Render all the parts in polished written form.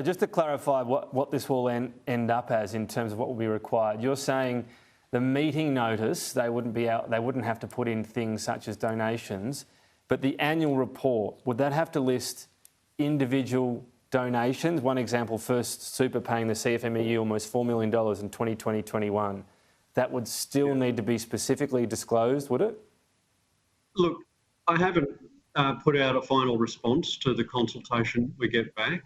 Just to clarify what this will end up as in terms of what will be required, you're saying the meeting notice, they wouldn't have to put in things such as donations, but the annual report, would that have to list individual donations? One example, First Super paying the CFMEU almost $4 million in 2020-21. That would still need to be specifically disclosed, would it? Look, I haven't put out a final response to the consultation we get back,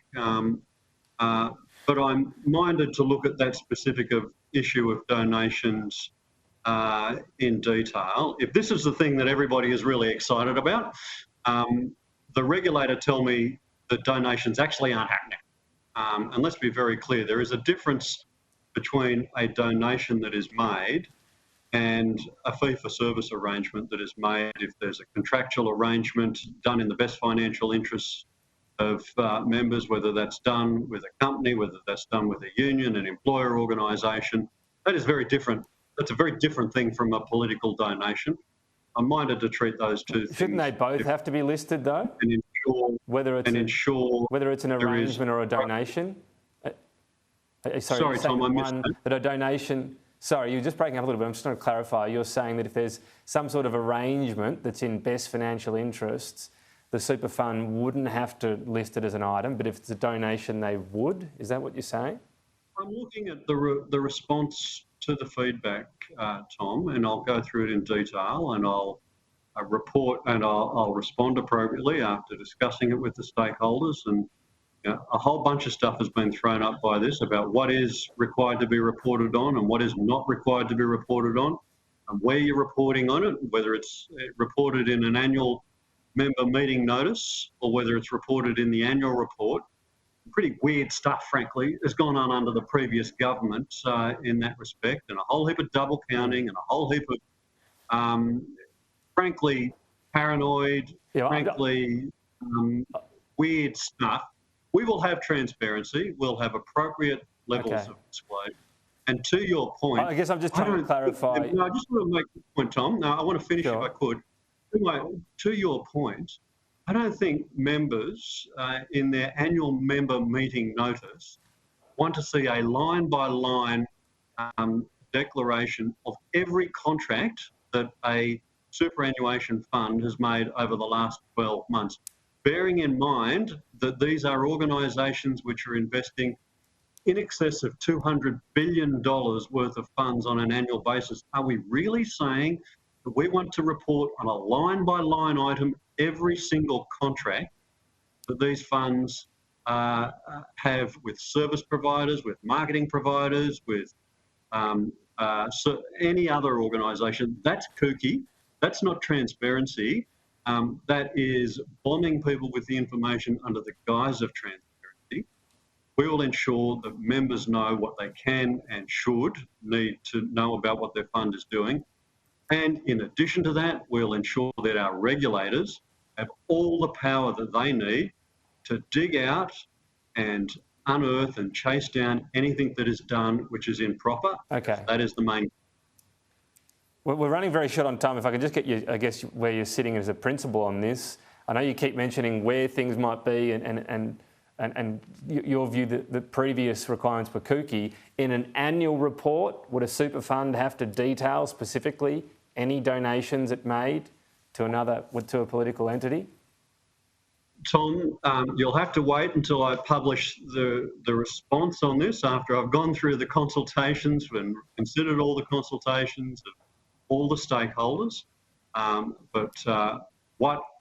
but I'm minded to look at that specific issue of donations in detail. If this is the thing that everybody is really excited about, the regulator tell me that donations actually aren't happening. And let's be very clear, there is a difference between a donation that is made and a fee-for-service arrangement that is made if there's a contractual arrangement done in the best financial interests of members, whether that's done with a company, whether that's done with a union, an employer organisation. That is very different. That's a very different thing from a political donation. I'm minded to treat those two things. Shouldn't they both have to be listed though? And ensure whether it's an arrangement or a donation. Sorry, Tom, I missed that a donation. Sorry, you're just breaking up a little bit. I'm just trying to clarify. You're saying that if there's some sort of arrangement that's in best financial interests, the super fund wouldn't have to list it as an item, but if it's a donation, they would. Is that what you're saying? I'm looking at the response to the feedback, Tom, and I'll go through it in detail, and I'll report and I'll respond appropriately after discussing it with the stakeholders. And a whole bunch of stuff has been thrown up by this about what is required to be reported on and what is not required to be reported on, and where you're reporting on it, whether it's reported in an annual member meeting notice or whether it's reported in the annual report. Pretty weird stuff, frankly, has gone on under the previous government in that respect, and a whole heap of double counting and a whole heap of, frankly, paranoid, weird stuff. We will have transparency. We'll have appropriate levels of disclosure. And to your point, I guess I'm just trying to clarify. No, I just want to make the point, Tom. No, I want to finish if I could. To your point, I don't think members in their annual member meeting notice want to see a line-by-line declaration of every contract that a superannuation fund has made over the last 12 months, bearing in mind that these are organisations which are investing in excess of $200 billion worth of funds on an annual basis. Are we really saying that we want to report on a line-by-line item every single contract that these funds have with service providers, with marketing providers, with any other organisation? That's kooky. That's not transparency. That is bombing people with the information under the guise of transparency. We will ensure that members know what they can and should need to know about what their fund is doing. And in addition to that, we'll ensure that our regulators have all the power that they need to dig out and unearth and chase down anything that is done which is improper. Okay. That is the main. Well, we're running very short on time. If I could just get you, I guess, where you're sitting as a principal on this. I know you keep mentioning where things might be and your view that the previous requirements were kooky. In an annual report, would a super fund have to detail specifically any donations it made to a political entity? Tom, you'll have to wait until I publish the response on this after I've gone through the consultations and considered all the consultations of all the stakeholders.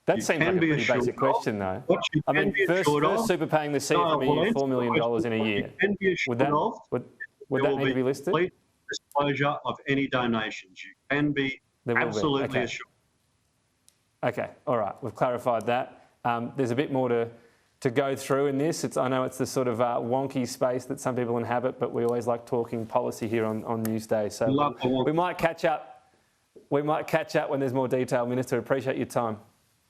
That seems like a pretty basic question, though. I mean, first super paying the CFMEU $4 million in a year. Would that need to be listed? Complete disclosure of any donations. You can be absolutely assured. Okay, all right, we've clarified that. There's a bit more to go through in this. I know it's the sort of wonky space that some people inhabit, but we always like talking policy here on Newsday. So we might catch up. We might catch up when there's more detail, Minister. Appreciate your time.